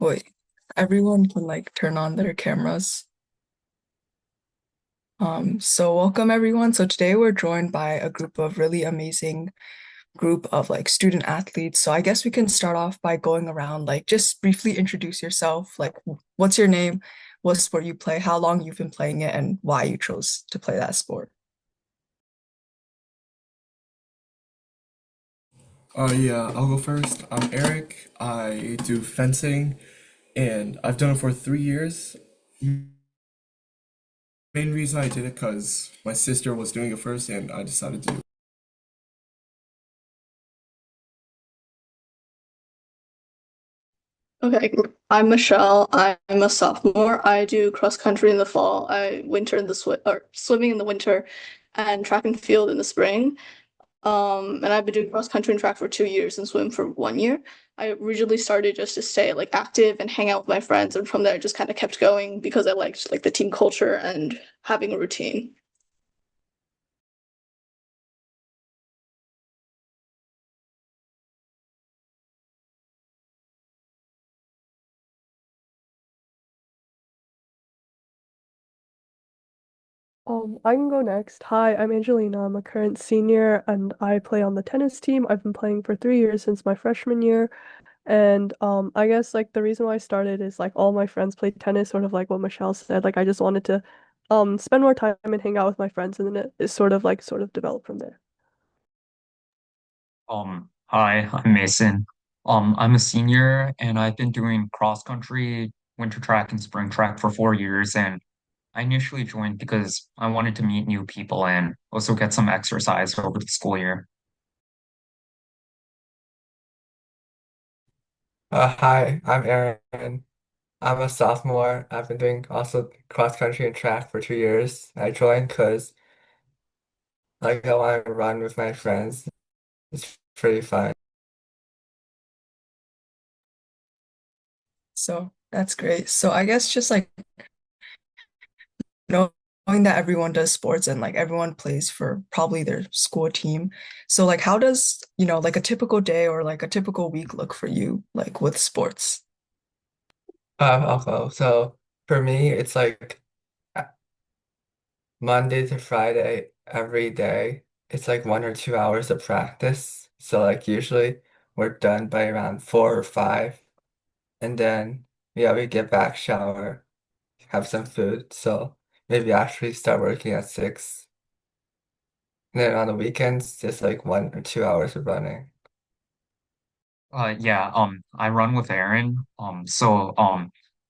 Wait, everyone can like turn on their cameras. So welcome everyone. So today we're joined by a group of really amazing group of like student athletes. So I guess we can start off by going around, like just briefly introduce yourself. Like what's your name, what sport you play, how long you've been playing it, and why you chose to play that sport. Yeah, I'll go first. I'm Eric. I do fencing, and I've done it for 3 years. Main reason I did it because my sister was doing it first, and I decided to. Okay, I'm Michelle. I'm a sophomore. I do cross country in the fall. I winter in the swimming in the winter, and track and field in the spring. And I've been doing cross country and track for 2 years and swim for 1 year. I originally started just to stay like active and hang out with my friends, and from there I just kind of kept going because I liked like the team culture and having a routine. I can go next. Hi, I'm Angelina. I'm a current senior and I play on the tennis team. I've been playing for 3 years since my freshman year. And I guess like the reason why I started is like all my friends play tennis, sort of like what Michelle said. Like I just wanted to spend more time and hang out with my friends, and then it sort of developed from there. Hi, I'm Mason. I'm a senior and I've been doing cross country, winter track, and spring track for 4 years. And I initially joined because I wanted to meet new people and also get some exercise over the school year. Hi, I'm Aaron. I'm a sophomore. I've been doing also cross country and track for 2 years. I joined because like I want to run with my friends. It's pretty fun. So that's great. So I guess just like knowing that everyone does sports and like everyone plays for probably their school team. So like how does, like a typical day or like a typical week look for you, like with sports? Also, so for me, it's like uh, Monday to Friday every day. It's like 1 or 2 hours of practice. So like usually we're done by around 4 or 5, and then yeah, we get back, shower, have some food. So maybe actually start working at 6. And then on the weekends, just like 1 or 2 hours of running. Yeah, I run with Aaron.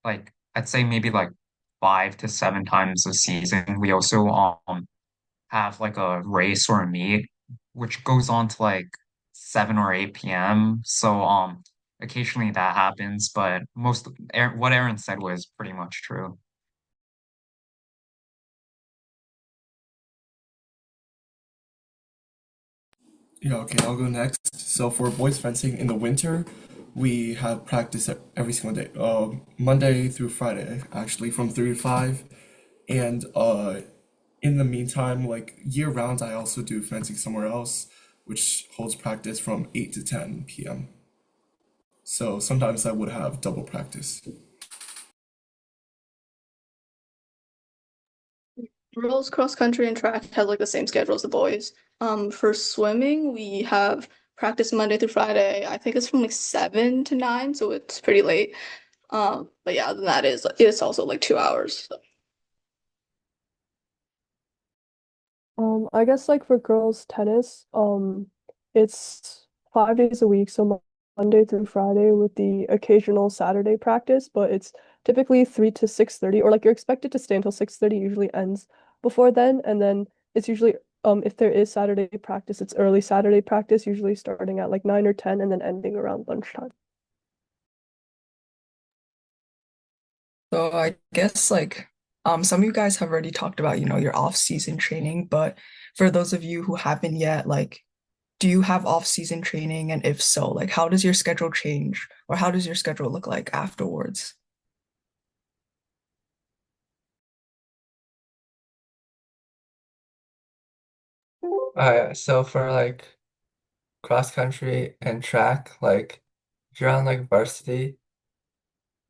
Like I'd say maybe like 5 to 7 times a season. We also have like a race or a meet, which goes on to like 7 or 8 p.m. So occasionally that happens, but what Aaron said was pretty much true. Yeah, okay, I'll go next. So for boys fencing in the winter, we have practice every single day. Monday through Friday, actually, from 3 to 5. And in the meantime, like year round, I also do fencing somewhere else, which holds practice from 8 to 10 p.m. So sometimes I would have double practice. Girls cross country and track have like the same schedule as the boys. For swimming, we have practice Monday through Friday. I think it's from like 7 to 9, so it's pretty late. But yeah, then that is it's also like 2 hours. So. I guess like for girls tennis, it's 5 days a week, so Monday through Friday with the occasional Saturday practice, but it's typically 3 to 6:30, or like you're expected to stay until 6:30, usually ends before then, and then it's usually if there is Saturday practice, it's early Saturday practice, usually starting at like 9 or 10 and then ending around lunchtime. So I guess like some of you guys have already talked about, your off-season training, but for those of you who haven't yet, like do you have off-season training? And if so, like how does your schedule change or how does your schedule look like afterwards? So for like cross country and track, like if you're on like varsity,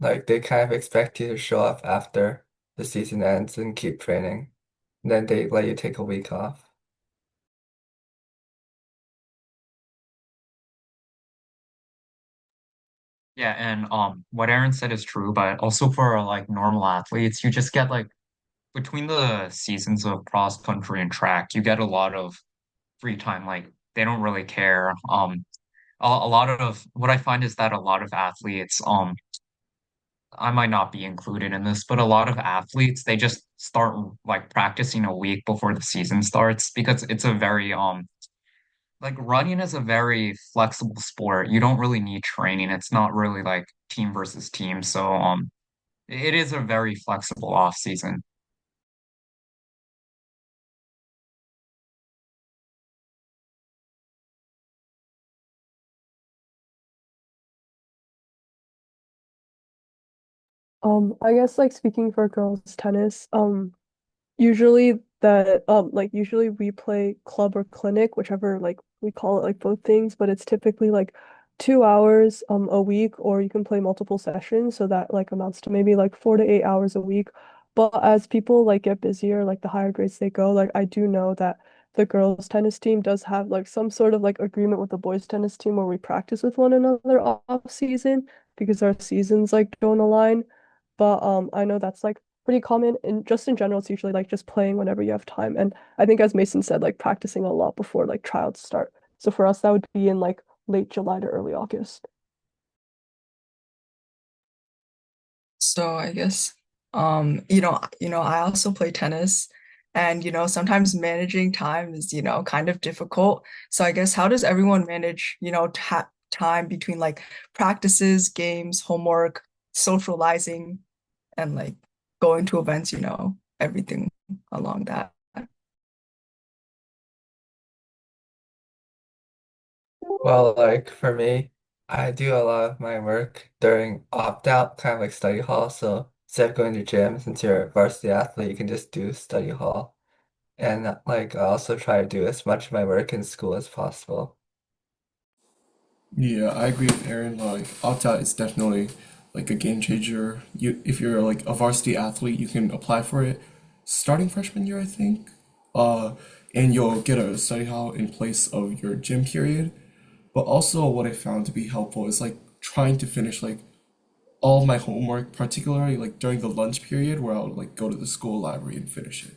Like they kind of expect you to show up after the season ends and keep training. And then they let you take a week off. Yeah, and what Aaron said is true, but also for like normal athletes, you just get like between the seasons of cross country and track, you get a lot of free time. Like they don't really care. A lot of what I find is that a lot of athletes, I might not be included in this, but a lot of athletes, they just start like practicing a week before the season starts because it's a very like running is a very flexible sport. You don't really need training. It's not really like team versus team. So it is a very flexible off season. I guess like speaking for girls tennis, usually that like usually we play club or clinic, whichever like we call it like both things, but it's typically like 2 hours a week, or you can play multiple sessions, so that like amounts to maybe like 4 to 8 hours a week. But as people like get busier, like the higher grades they go, like I do know that the girls tennis team does have like some sort of like agreement with the boys tennis team where we practice with one another off season because our seasons like don't align. But I know that's like pretty common, and just in general it's usually like just playing whenever you have time, and I think as Mason said, like practicing a lot before like tryouts start. So for us that would be in like late July to early August. So I guess I also play tennis and sometimes managing time is, kind of difficult. So I guess how does everyone manage, ta time between like practices, games, homework, socializing and like going to events, everything along that. Well, like for me, I do a lot of my work during opt-out, kind of like study hall. So instead of going to gym, since you're a varsity athlete, you can just do study hall. And like I also try to do as much of my work in school as possible. Yeah, I agree with Aaron. Like, opt-out is definitely like a game changer. If you're like a varsity athlete, you can apply for it starting freshman year, I think. Uh, and you'll get a study hall in place of your gym period. But also, what I found to be helpful is like trying to finish like all of my homework, particularly like during the lunch period where I'll like go to the school library and finish it.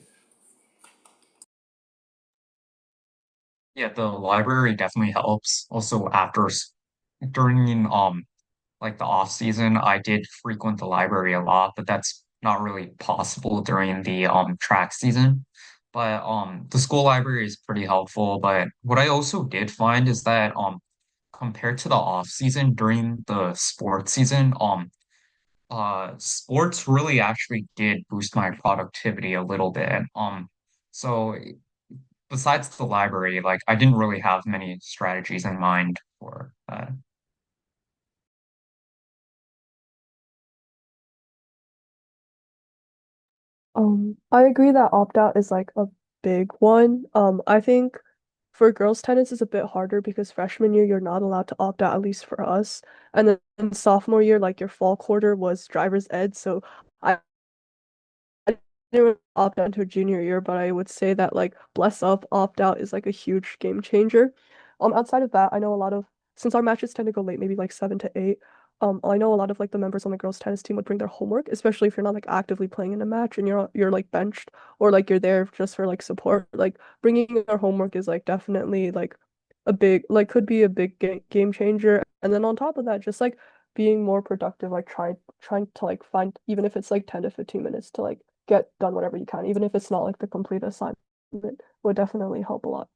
Yeah, the library definitely helps. Also during like the off season, I did frequent the library a lot, but that's not really possible during the track season. But the school library is pretty helpful. But what I also did find is that compared to the off season during the sports season, sports really actually did boost my productivity a little bit. So besides the library, like I didn't really have many strategies in mind for that. I agree that opt-out is like a big one. I think for girls tennis is a bit harder because freshman year you're not allowed to opt out, at least for us. And then in sophomore year, like your fall quarter was driver's ed. So I didn't opt out into junior year, but I would say that like bless up opt out is like a huge game changer. Outside of that, I know a lot of, since our matches tend to go late, maybe like 7 to 8. I know a lot of like the members on the girls tennis team would bring their homework, especially if you're not like actively playing in a match and you're like benched or like you're there just for like support. Like bringing your homework is like definitely like a big like could be a big game changer. And then on top of that, just like being more productive, like trying to like find, even if it's like 10 to 15 minutes to like get done whatever you can, even if it's not like the complete assignment, would definitely help a lot.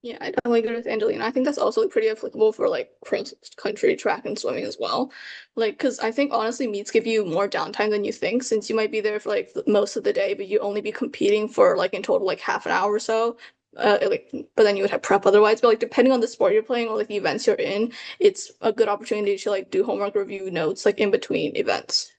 Yeah, I definitely agree with Angelina. I think that's also like, pretty applicable for like cross country track and swimming as well. Like, because I think honestly, meets give you more downtime than you think, since you might be there for like most of the day, but you only be competing for like in total like half an hour or so. Like, but then you would have prep otherwise. But like, depending on the sport you're playing or like the events you're in, it's a good opportunity to like do homework, review notes like in between events.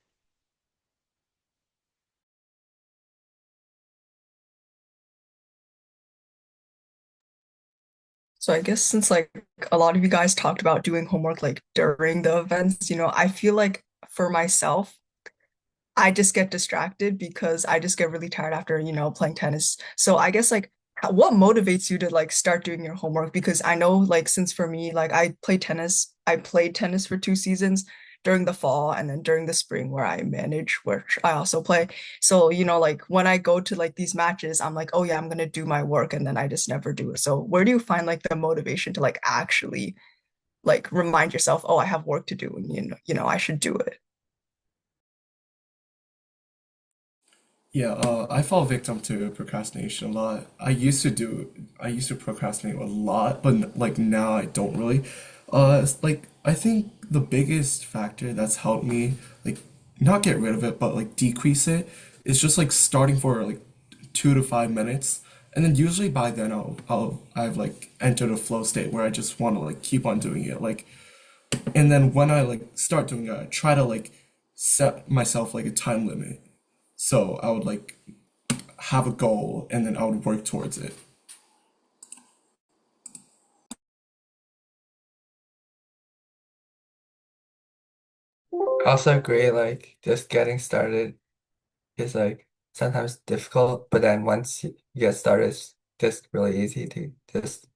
So I guess since like a lot of you guys talked about doing homework like during the events, I feel like for myself, I just get distracted because I just get really tired after, playing tennis. So I guess like what motivates you to like start doing your homework? Because I know like since for me, like I played tennis for 2 seasons during the fall and then during the spring where I manage, which I also play. So, like when I go to like these matches, I'm like, oh yeah, I'm gonna do my work and then I just never do it. So where do you find like the motivation to like actually like remind yourself, oh, I have work to do and I should do it. Yeah, I fall victim to procrastination a lot. I used to procrastinate a lot, but like now I don't really. It's like I think the biggest factor that's helped me like not get rid of it, but like decrease it is just like starting for like 2 to 5 minutes, and then usually by then I've like entered a flow state where I just want to like keep on doing it. Like, and then when I like start doing it, I try to like set myself like a time limit. So I would like have a goal and then I would work towards it. I also agree, like just getting started is like sometimes difficult, but then once you get started, it's just really easy to just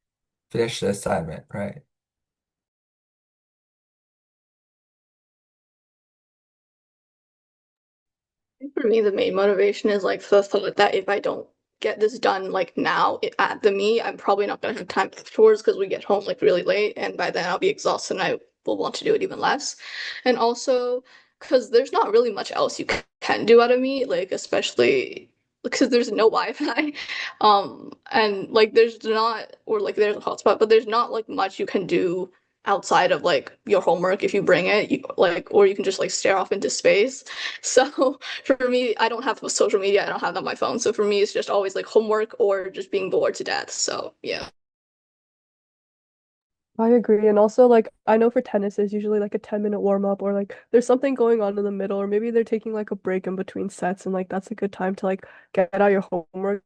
finish the assignment, right? For me, the main motivation is like the thought that if I don't get this done like now at the meet, I'm probably not gonna have time afterwards because we get home like really late, and by then I'll be exhausted and I will want to do it even less. And also because there's not really much else you can do at a meet, like especially because there's no Wi-Fi, and like there's not or like there's a hotspot, but there's not like much you can do outside of like your homework if you bring it, like or you can just like stare off into space. So for me, I don't have social media. I don't have that on my phone. So for me, it's just always like homework or just being bored to death. So yeah. I agree. And also, like, I know for tennis, there's usually like a 10-minute warm up, or like there's something going on in the middle, or maybe they're taking like a break in between sets, and like that's a good time to like get out your homework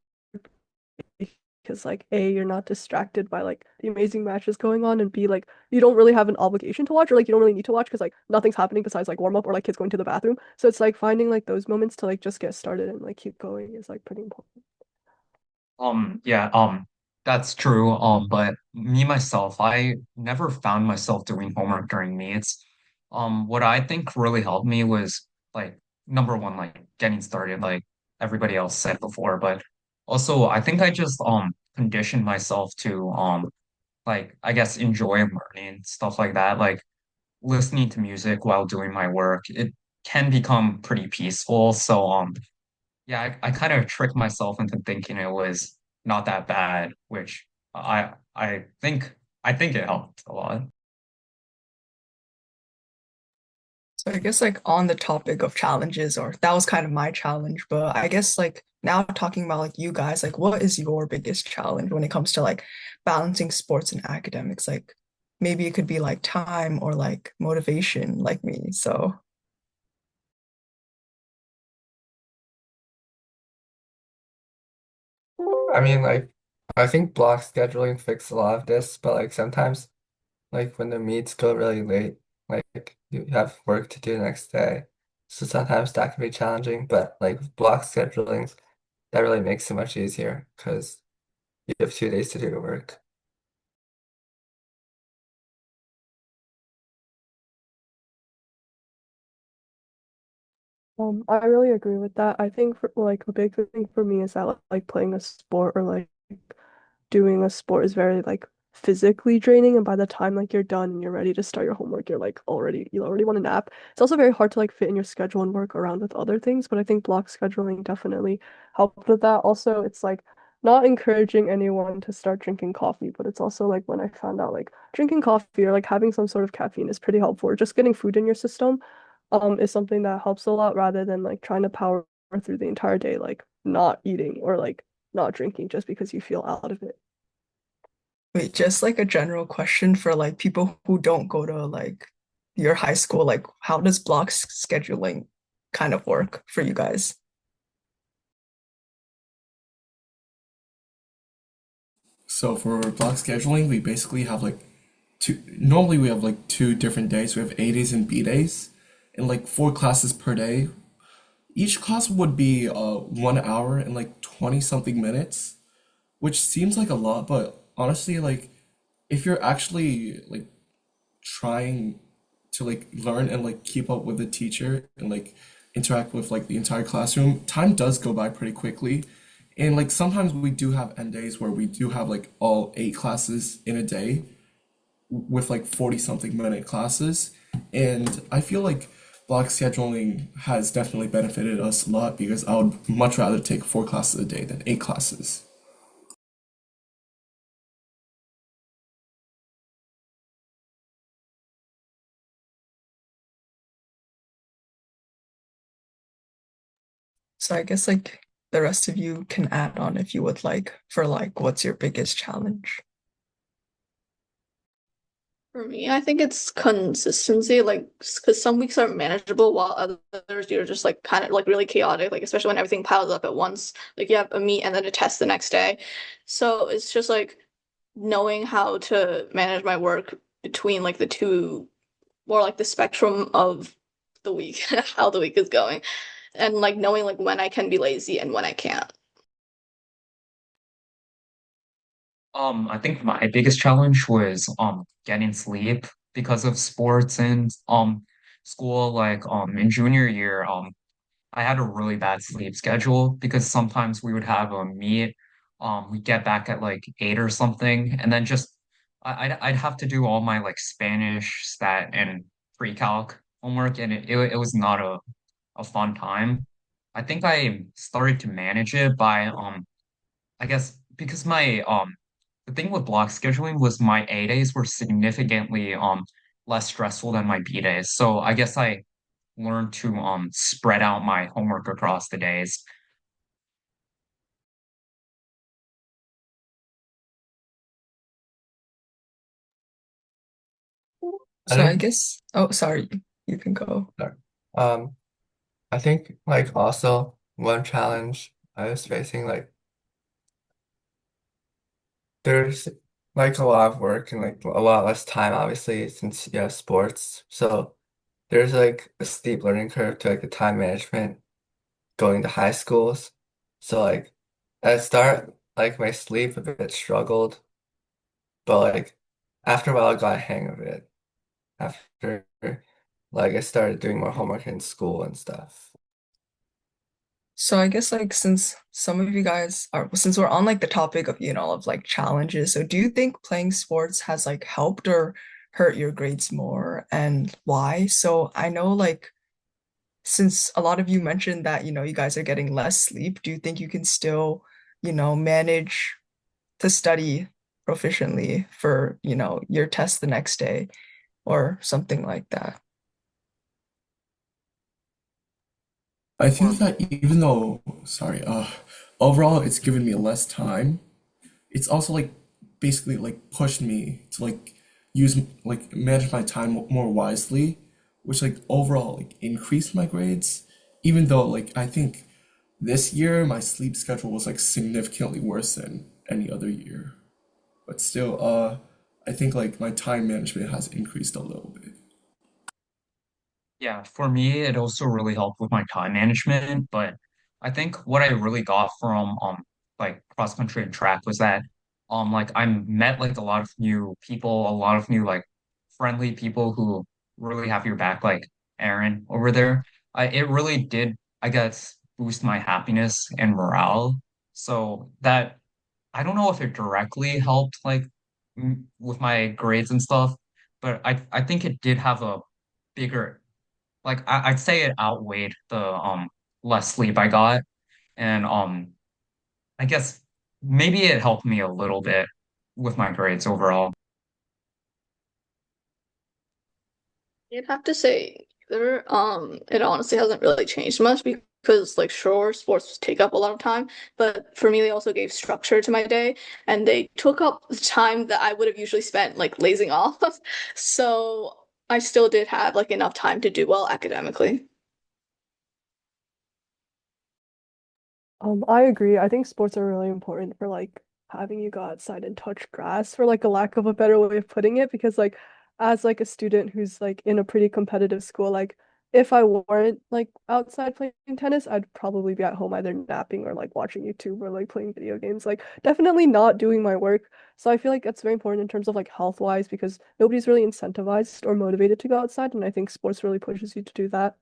because, like, A, you're not distracted by like the amazing matches going on, and B, like, you don't really have an obligation to watch, or like you don't really need to watch because like nothing's happening besides like warm up or like kids going to the bathroom. So it's like finding like those moments to like just get started and like keep going is like pretty important. Yeah, that's true. But me myself, I never found myself doing homework during meets. What I think really helped me was like number one, like getting started, like everybody else said before. But also, I think I just conditioned myself to like I guess enjoy learning stuff like that. Like listening to music while doing my work, it can become pretty peaceful. So yeah, I kind of tricked myself into thinking it was not that bad, which I think it helped a lot. So I guess like on the topic of challenges, or that was kind of my challenge, but I guess like now talking about like you guys, like what is your biggest challenge when it comes to like balancing sports and academics? Like maybe it could be like time or like motivation, like me. So I mean, like, I think block scheduling fixed a lot of this, but like sometimes, like when the meets go really late, like you have work to do the next day. So sometimes that can be challenging, but like block scheduling, that really makes it much easier because you have 2 days to do your work. I really agree with that. I think for like a big thing for me is that like playing a sport or like doing a sport is very like physically draining, and by the time like you're done and you're ready to start your homework, you already want to nap. It's also very hard to like fit in your schedule and work around with other things, but I think block scheduling definitely helped with that. Also, it's like not encouraging anyone to start drinking coffee, but it's also like when I found out like drinking coffee or like having some sort of caffeine is pretty helpful. Or just getting food in your system is something that helps a lot rather than like trying to power through the entire day like not eating or like not drinking just because you feel out of it. wait, just like a general question for like people who don't go to like your high school, like how does scheduling kind of work for you guys? So for block scheduling, we basically have like normally we have like two different days. We have A days and B days. and like four classes per day. Each class would be 1 hour and like 20 something minutes, which seems like a lot, but honestly, like if you're actually like trying to like learn and like keep up with the teacher and like interact with like the entire classroom, time does go by pretty quickly. And like sometimes we do have end days where we do have like all eight classes in a day with like 40 something minute classes. And I feel like block scheduling has definitely benefited us a lot because I would much rather take four classes a day than eight classes. So I guess like the rest of you can add on if you would like for like what's your biggest challenge? For me, I think it's consistency, like, because some weeks are manageable while others you're just like kind of like really chaotic, like especially when everything piles up at once. Like you have a meet and then a test the next day. So it's just like knowing how to manage my work between like the two, more like the spectrum of the week, how the week is going, and like knowing like when I can be lazy and when I can't. I think my biggest challenge was getting sleep because of sports and school. Like in junior year, I had a really bad sleep schedule because sometimes we would have a meet, we'd get back at like 8 or something, and then just I'd have to do all my like Spanish, stat, and pre-calc homework, and it was not a fun time. I think I started to manage it by I guess because my the thing with block scheduling was my A days were significantly less stressful than my B days. So I guess I learned to spread out my homework across the days. I So I think, guess, oh, sorry, you can go. sorry. Um, I think like also one challenge I was facing, like there's like a lot of work and like a lot less time, obviously, since you have sports. So there's like a steep learning curve to like the time management going to high schools. So like at the start, like my sleep a bit struggled, but like after a while I got a hang of it. After like I started doing more homework in school and stuff. So I guess like since some of you guys are since we're on like the topic of of like challenges, so do you think playing sports has like helped or hurt your grades more and why? So I know like since a lot of you mentioned that you guys are getting less sleep, do you think you can still manage to study proficiently for your test the next day or something like that? I feel For that even though, sorry, overall it's given me less time, it's also like basically like pushed me to like use like manage my time more wisely, which like overall like increased my grades. Even though like I think this year my sleep schedule was like significantly worse than any other year, but still, I think like my time management has increased a little bit. Yeah, for me, it also really helped with my time management. But I think what I really got from like cross country and track was that like I met like a lot of new people, a lot of new like friendly people who really have your back, like Aaron over there. It really did, I guess, boost my happiness and morale. So that I don't know if it directly helped like with my grades and stuff, but I think it did have a bigger like I'd say it outweighed the less sleep I got, and I guess maybe it helped me a little bit with my grades overall. You'd have to say there, it honestly hasn't really changed much because like sure, sports take up a lot of time, but for me they also gave structure to my day and they took up the time that I would have usually spent like lazing off. So I still did have like enough time to do well academically. I agree. I think sports are really important for like having you go outside and touch grass, for like a lack of a better way of putting it, because like as like a student who's like in a pretty competitive school, like if I weren't like outside playing tennis, I'd probably be at home either napping or like watching YouTube or like playing video games. Like definitely not doing my work. So I feel like that's very important in terms of like health wise because nobody's really incentivized or motivated to go outside, and I think sports really pushes you to do that.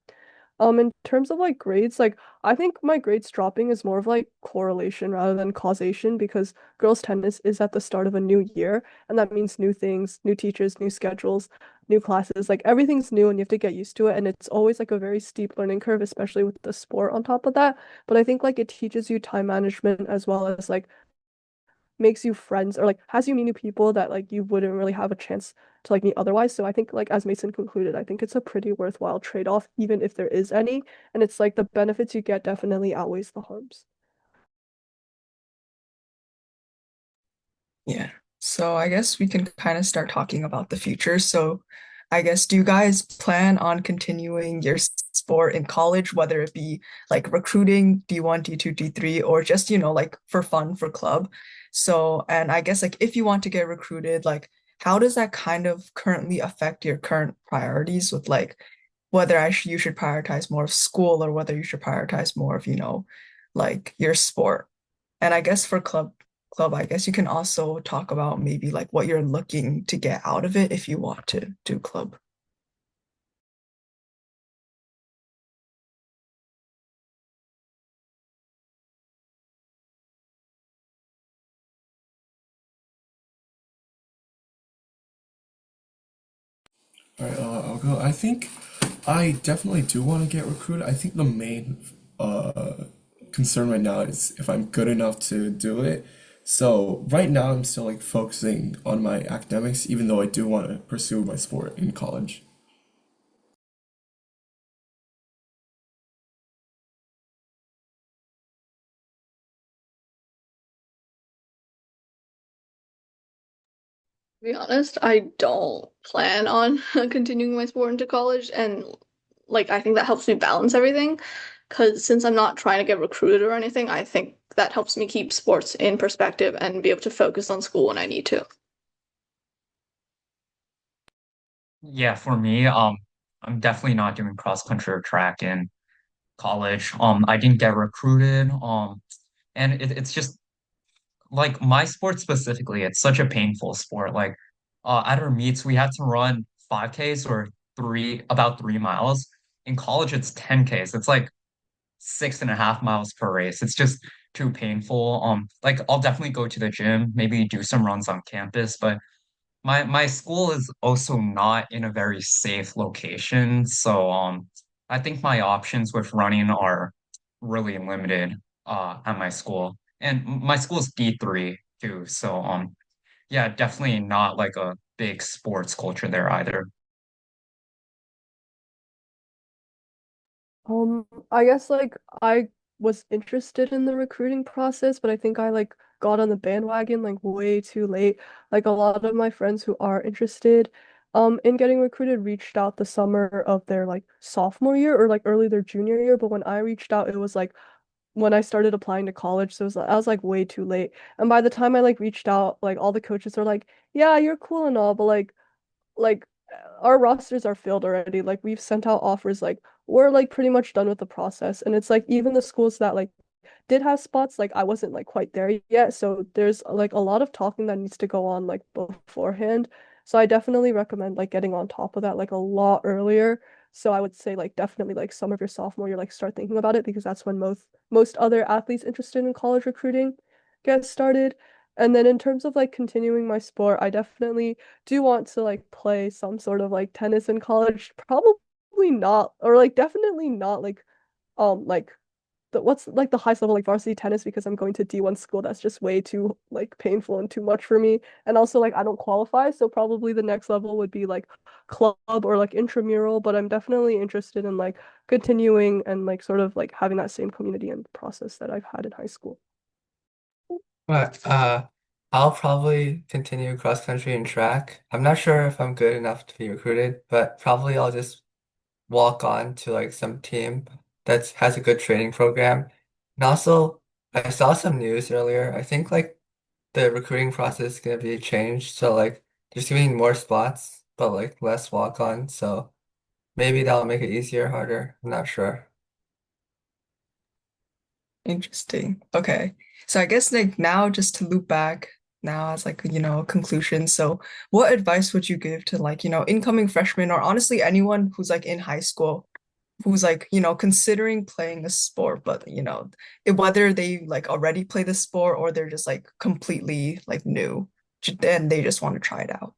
In terms of like grades, like I think my grades dropping is more of like correlation rather than causation because girls' tennis is at the start of a new year, and that means new things, new teachers, new schedules, new classes. Like everything's new and you have to get used to it, and it's always like a very steep learning curve, especially with the sport on top of that. But I think like it teaches you time management as well as like makes you friends or like has you meet new people that like you wouldn't really have a chance to like meet otherwise. So I think like as Mason concluded, I think it's a pretty worthwhile trade-off, even if there is any. And it's like the benefits you get definitely outweighs the harms. Yeah. So I guess we can kind of start talking about the future. So I guess do you guys plan on continuing your sport in college, whether it be like recruiting, D1, D2, D3, or just, like for fun, for club? So, and I guess like if you want to get recruited, like how does that kind of currently affect your current priorities with like whether you should prioritize more of school or whether you should prioritize more of, like your sport? And I guess for club, I guess you can also talk about maybe like what you're looking to get out of it if you want to do club. All right, I'll go. I think I definitely do want to get recruited. I think the main concern right now is if I'm good enough to do it. So right now I'm still like focusing on my academics, even though I do want to pursue my sport in college. To be honest, I don't plan on continuing my sport into college, and like I think that helps me balance everything. Because since I'm not trying to get recruited or anything, I think that helps me keep sports in perspective and be able to focus on school when I need to. Yeah, for me, I'm definitely not doing cross country or track in college. I didn't get recruited. And it's just like my sport specifically, it's such a painful sport. Like, at our meets, we had to run 5Ks or about 3 miles. In college, it's 10Ks. It's like 6.5 miles per race. It's just too painful. Like I'll definitely go to the gym, maybe do some runs on campus, but my school is also not in a very safe location. So I think my options with running are really limited at my school. And my school is D3 too. So yeah, definitely not like a big sports culture there either. I guess like I was interested in the recruiting process, but I think I like got on the bandwagon like way too late. Like a lot of my friends who are interested in getting recruited reached out the summer of their like sophomore year or like early their junior year, but when I reached out it was like when I started applying to college, so I was like way too late. And by the time I like reached out, like all the coaches were like, "Yeah, you're cool and all, but like our rosters are filled already. Like we've sent out offers, like we're like pretty much done with the process." And it's like even the schools that like did have spots, like I wasn't like quite there yet. So there's like a lot of talking that needs to go on like beforehand. So I definitely recommend like getting on top of that like a lot earlier. So I would say like definitely like some of your sophomore year, like start thinking about it because that's when most other athletes interested in college recruiting get started. And then in terms of like continuing my sport, I definitely do want to like play some sort of like tennis in college. Probably not, or like definitely not like what's like the highest level like varsity tennis because I'm going to D1 school. That's just way too like painful and too much for me. And also like I don't qualify, so probably the next level would be like club or like intramural, but I'm definitely interested in like continuing and like sort of like having that same community and process that I've had in high school. But I'll probably continue cross country and track. I'm not sure if I'm good enough to be recruited, but probably I'll just walk on to like some team that has a good training program. And also, I saw some news earlier. I think like the recruiting process is gonna be changed. So like there's gonna be more spots, but like less walk on. So maybe that'll make it easier or harder. I'm not sure. Interesting. Okay. So I guess like now just to loop back now as like, a conclusion. So what advice would you give to like, incoming freshmen or honestly anyone who's like in high school who's like, considering playing a sport, but whether they like already play the sport or they're just like completely like new and they just want to try it out.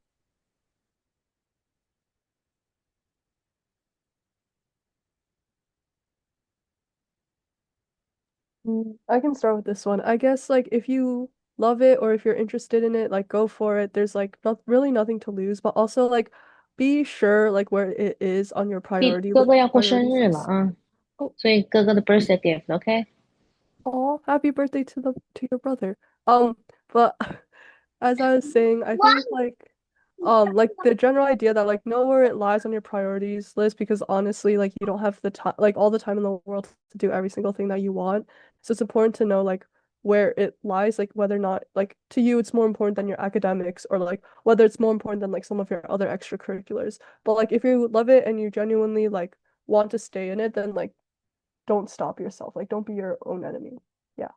I can start with this one. I guess like if you love it or if you're interested in it, like go for it. There's like not really nothing to lose, but also like be sure like where it is on your你 priority 哥哥要过生 priorities 日了 list. 啊，Oh, 所以哥哥的 birthday gift，OK？oh, happy birthday to your brother. But as I was saying, I think like the general idea that like know where it lies on your priorities list because honestly, like you don't have the time like all the time in the world to do every single thing that you want. So it's important to know like where it lies, like whether or not like to you it's more important than your academics or like whether it's more important than like some of your other extracurriculars. But like if you love it and you genuinely like want to stay in it, then like don't stop yourself. Like don't be your own enemy. Yeah.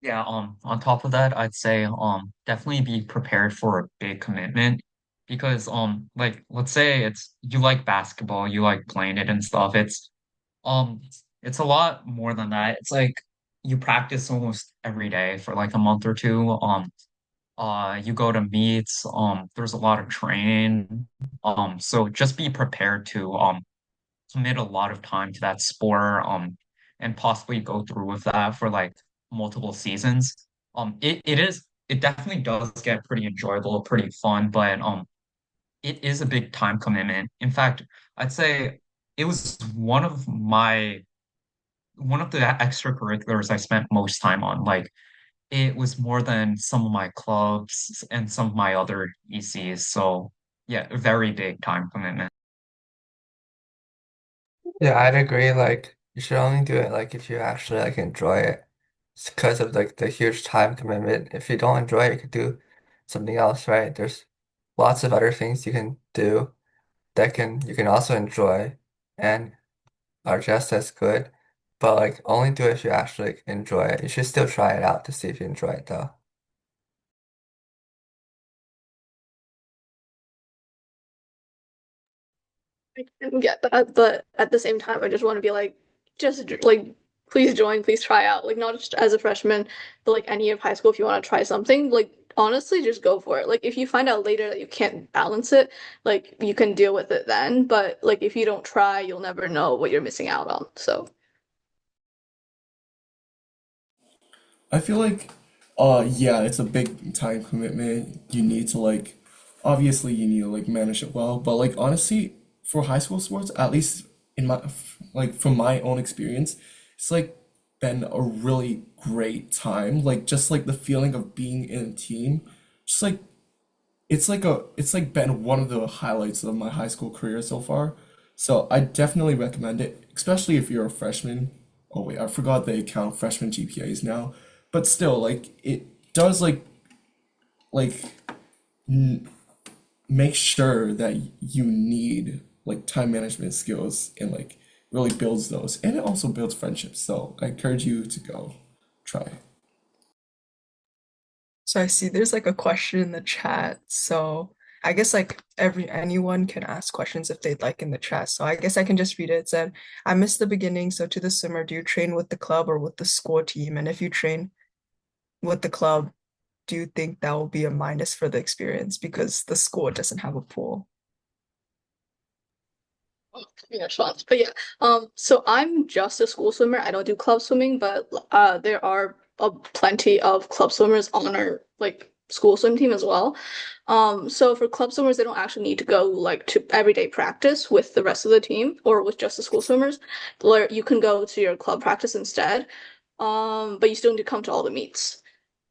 Yeah, on top of that, I'd say definitely be prepared for a big commitment because like let's say it's you like basketball, you like playing it and stuff. Um it's a lot more than that. It's like you practice almost every day for like a month or two. You go to meets, there's a lot of training. So just be prepared to commit a lot of time to that sport, and possibly go through with that for like multiple seasons. It definitely does get pretty enjoyable, pretty fun, but it is a big time commitment. In fact, I'd say it was one of the extracurriculars I spent most time on. Like it was more than some of my clubs and some of my other ECs. So yeah, a very big time commitment. Yeah, I'd agree. Like, you should only do it like if you actually like enjoy it. It's because of like the huge time commitment. If you don't enjoy it, you could do something else, right? There's lots of other things you can do that can you can also enjoy and are just as good. But like, only do it if you actually like, enjoy it. You should still try it out to see if you enjoy it though. I can get that, but at the same time, I just want to be like, just like, please join, please try out. Like, not just as a freshman, but like any of high school, if you want to try something, like, honestly, just go for it. Like, if you find out later that you can't balance it, like, you can deal with it then. But like, if you don't try, you'll never know what you're missing out on. So, I feel like, yeah, it's a big time commitment. You need to like, obviously, you need to like manage it well. But like, honestly, for high school sports, at least in my, like, from my own experience, it's like been a really great time. Like, just like the feeling of being in a team, just like it's like been one of the highlights of my high school career so far. So I definitely recommend it, especially if you're a freshman. Oh wait, I forgot they count freshman GPAs now, but still, like it does like n make sure that you need like time management skills and like really builds those, and it also builds friendships. So I encourage you to go try. So I see there's like a question in the chat. So I guess like anyone can ask questions if they'd like in the chat. So I guess I can just read it. It said, I missed the beginning. So to the swimmer, do you train with the club or with the school team? And if you train with the club, do you think that will be a minus for the experience because the school doesn't have a pool? response. But yeah, so I'm just a school swimmer. I don't do club swimming, but there are plenty of club swimmers on our like school swim team as well. So for club swimmers, they don't actually need to go like to everyday practice with the rest of the team or with just the school swimmers. You can go to your club practice instead. But you still need to come to all the meets.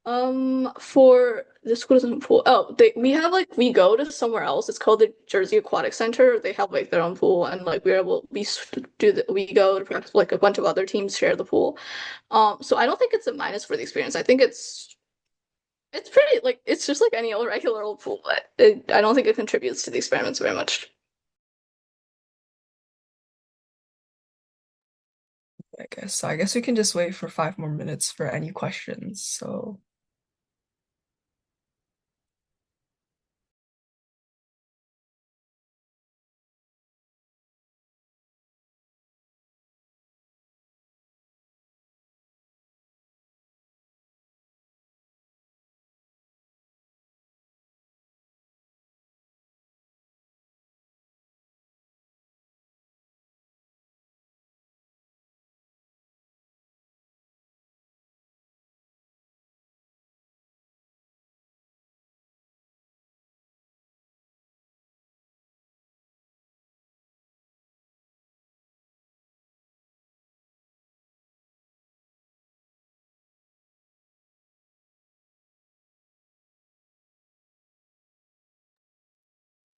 For the school doesn't pool. Oh, we have like we go to somewhere else. It's called the Jersey Aquatic Center. They have like their own pool, and like we're able we go to practice like a bunch of other teams share the pool. So I don't think it's a minus for the experience. I think it's pretty like it's just like any other regular old pool, but I don't think it contributes to the experiments very much. I guess we can just wait for 5 more minutes for any questions. So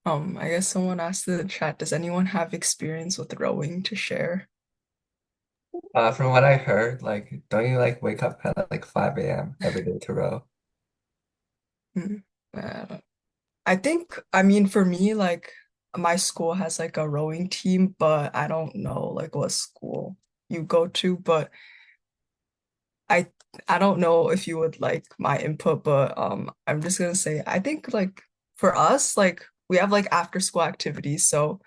I guess someone asked in the chat, does anyone have experience with rowing to share? From what I heard, like, don't you like wake up at like 5 a.m. every day to row? Hmm. I think, I mean, for me, like my school has like a rowing team, but I don't know like what school you go to, but I I don't know if you would like my input, but I'm just gonna say I think like for us, like we have like after school activities, so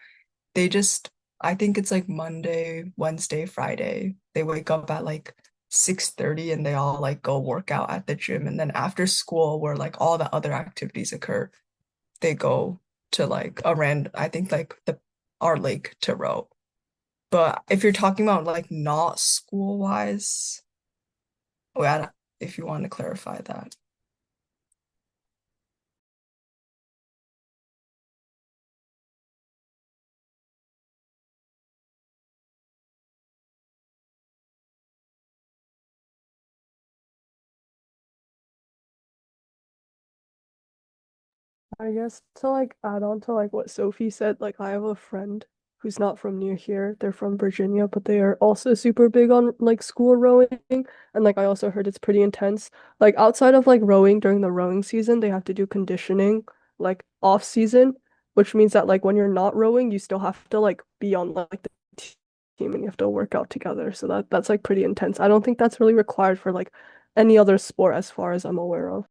they just I think it's like Monday, Wednesday, Friday. They wake up at like 6:30 and they all like go work out at the gym, and then after school where like all the other activities occur, they go to like I think like the our lake to row. But if you're talking about like not school wise, well, if you want to clarify that. I guess to like add on to like what Sophie said, like I have a friend who's not from near here. They're from Virginia, but they are also super big on like school rowing. And like I also heard it's pretty intense. Like outside of like rowing during the rowing season, they have to do conditioning like off season, which means that like when you're not rowing, you still have to like be on like the team and you have to work out together. So that's like pretty intense. I don't think that's really required for like any other sport as far as I'm aware of.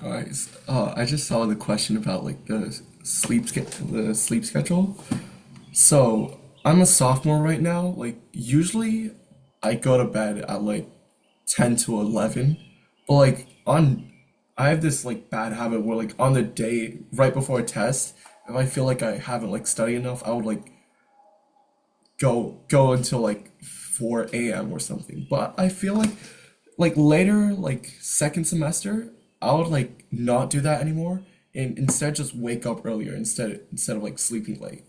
All right. I just saw the question about like the sleep schedule. So I'm a sophomore right now. Like usually, I go to bed at like 10 to 11, but like on, I have this like bad habit where like on the day right before a test, if I feel like I haven't like studied enough, I would like go until like 4 a.m. or something. But I feel like later, like second semester, I would like not do that anymore and instead just wake up earlier instead of like sleeping late.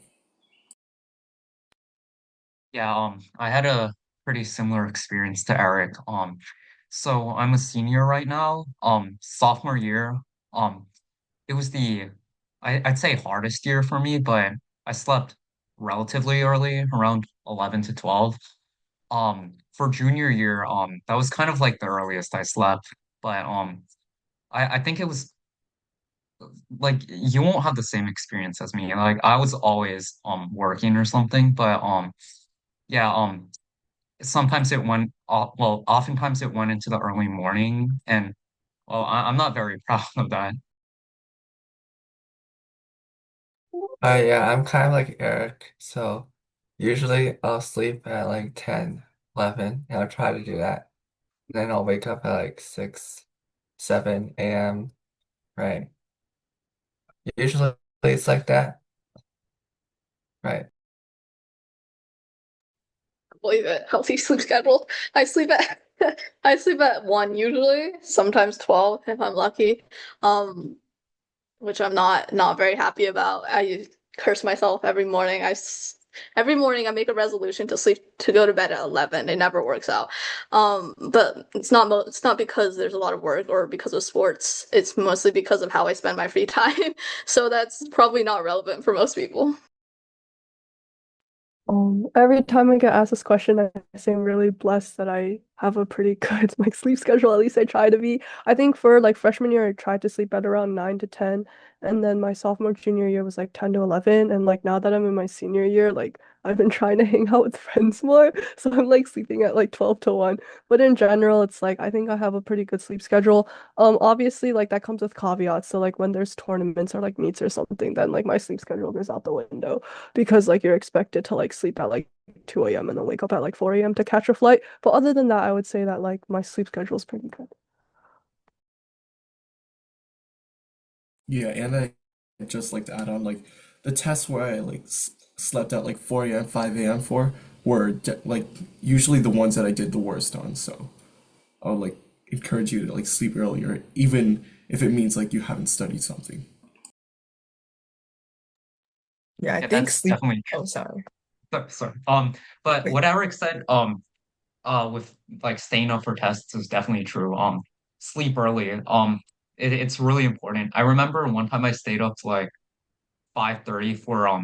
Yeah, I had a pretty similar experience to Eric. So I'm a senior right now. Sophomore year, um, it was I'd say hardest year for me, but I slept relatively early, around 11 to 12. For junior year, that was kind of like the earliest I slept, but I think it was like you won't have the same experience as me. Like I was always working or something, but yeah, sometimes it went well, oftentimes it went into the early morning, and well, I'm not very proud of that. Yeah, I'm kind of like Eric. So usually I'll sleep at like 10, 11, and I'll try to do that. Then I'll wake up at like 6, 7 a.m. Right. Usually it's like that. Right. Believe it. Healthy sleep schedule. I sleep at I sleep at 1 usually, sometimes 12 if I'm lucky. Um, which I'm not very happy about. I curse myself every morning. Every morning I make a resolution to sleep to go to bed at 11. It never works out. But it's not because there's a lot of work or because of sports. It's mostly because of how I spend my free time. So that's probably not relevant for most people. Every time I get asked this question, I say I'm really blessed that I have a pretty good like sleep schedule. At least I try to be. I think for like freshman year, I tried to sleep at around 9 to 10. And then my sophomore, junior year was like 10 to 11. And like now that I'm in my senior year, like I've been trying to hang out with friends more. So I'm like sleeping at like 12 to 1. But in general, it's like I think I have a pretty good sleep schedule. Obviously, like that comes with caveats. So like when there's tournaments or like meets or something, then like my sleep schedule goes out the window because like you're expected to like sleep at like 2 a.m. and then wake up at like 4 a.m. to catch a flight. But other than that, I would say that like my sleep schedule is pretty good. Yeah, and I just like to add on like the tests where I like slept at like 4 a.m., 5 a.m. for were like usually the ones that I did the worst on. So I would like encourage you to like sleep earlier, even if it means like you haven't studied something. Yeah, I Yeah, think that's sleep. definitely Oh, sorry. sorry. But Wait. what Eric said, with like staying up for tests is definitely true. Sleep early. It's really important. I remember one time I stayed up to like 5:30 for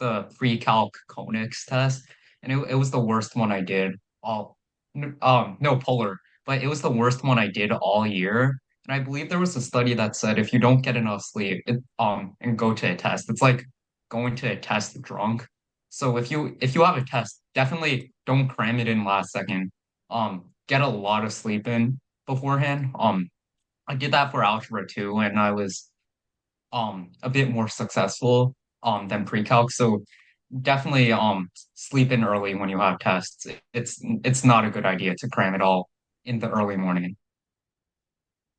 the pre-calc conics test, and it was the worst one I did all no polar, but it was the worst one I did all year. And I believe there was a study that said if you don't get enough sleep and go to a test, it's like going to a test drunk. So if you have a test, definitely don't cram it in last second. Get a lot of sleep in beforehand. I did that for algebra too, and I was a bit more successful than pre-calc. So definitely sleep in early when you have tests. It's not a good idea to cram it all in the early morning.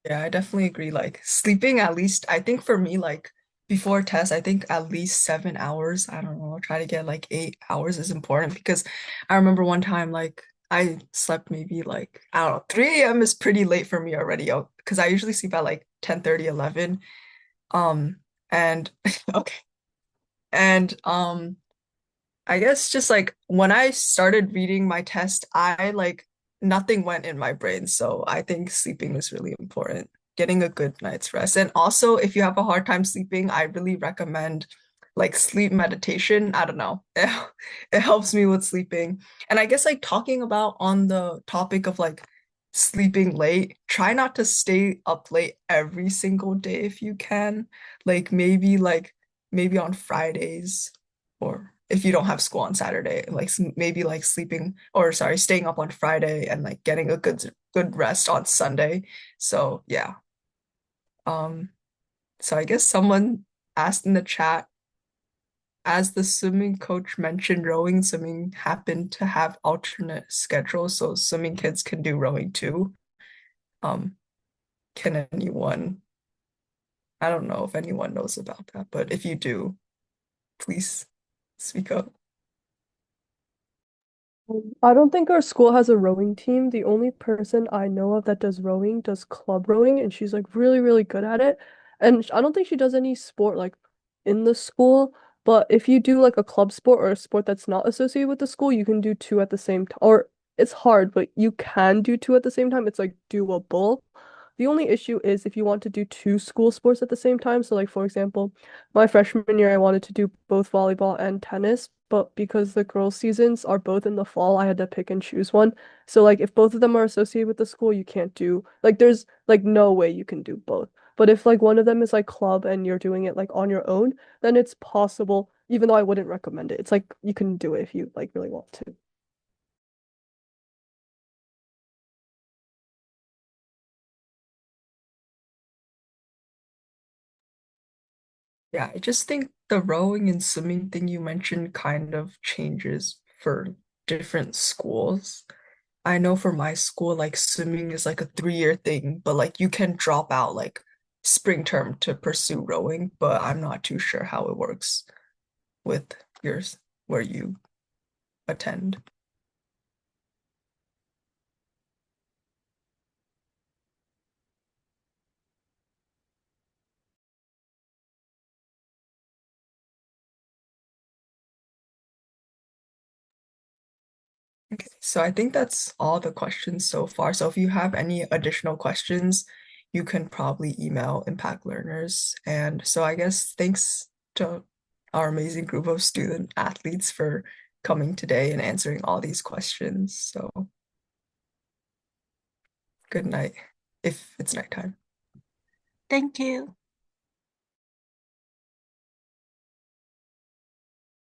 Yeah, I definitely agree. Like sleeping at least, I think for me, like before test, I think at least 7 hours. I don't know, try to get like 8 hours is important because I remember one time like I slept maybe like I don't know, 3 a.m. is pretty late for me already because I usually sleep at like 10:30, 11. Um and okay. And I guess just like when I started reading my test, I like nothing went in my brain. So I think sleeping is really important, getting a good night's rest. And also, if you have a hard time sleeping, I really recommend like sleep meditation. I don't know. It helps me with sleeping. And I guess like talking about on the topic of like sleeping late, try not to stay up late every single day if you can. Like maybe on Fridays or if you don't have school on Saturday, like maybe like sleeping or sorry, staying up on Friday and like getting a good rest on Sunday. So yeah. Um, so I guess someone asked in the chat, as the swimming coach mentioned, rowing and swimming happen to have alternate schedules, so swimming kids can do rowing too. Um, can anyone, I don't know if anyone knows about that, but if you do, please speak up. I don't think our school has a rowing team. The only person I know of that does rowing does club rowing, and she's like really, really good at it. And I don't think she does any sport like in the school. But if you do like a club sport or a sport that's not associated with the school, you can do two at the same time. Or it's hard, but you can do two at the same time. It's like doable. The only issue is if you want to do two school sports at the same time. So, like for example, my freshman year, I wanted to do both volleyball and tennis, but because the girls' seasons are both in the fall, I had to pick and choose one. So, like, if both of them are associated with the school, you can't do, like, there's like no way you can do both. But if like one of them is like club and you're doing it like on your own, then it's possible, even though I wouldn't recommend it. It's like you can do it if you like really want to. Yeah, I just think the rowing and swimming thing you mentioned kind of changes for different schools. I know for my school, like swimming is like a 3 year thing, but like you can drop out like spring term to pursue rowing, but I'm not too sure how it works with yours where you attend. Okay, so I think that's all the questions so far. So if you have any additional questions, you can probably email Impact Learners. And so I guess thanks to our amazing group of student athletes for coming today and answering all these questions. So good night if it's nighttime. Thank you.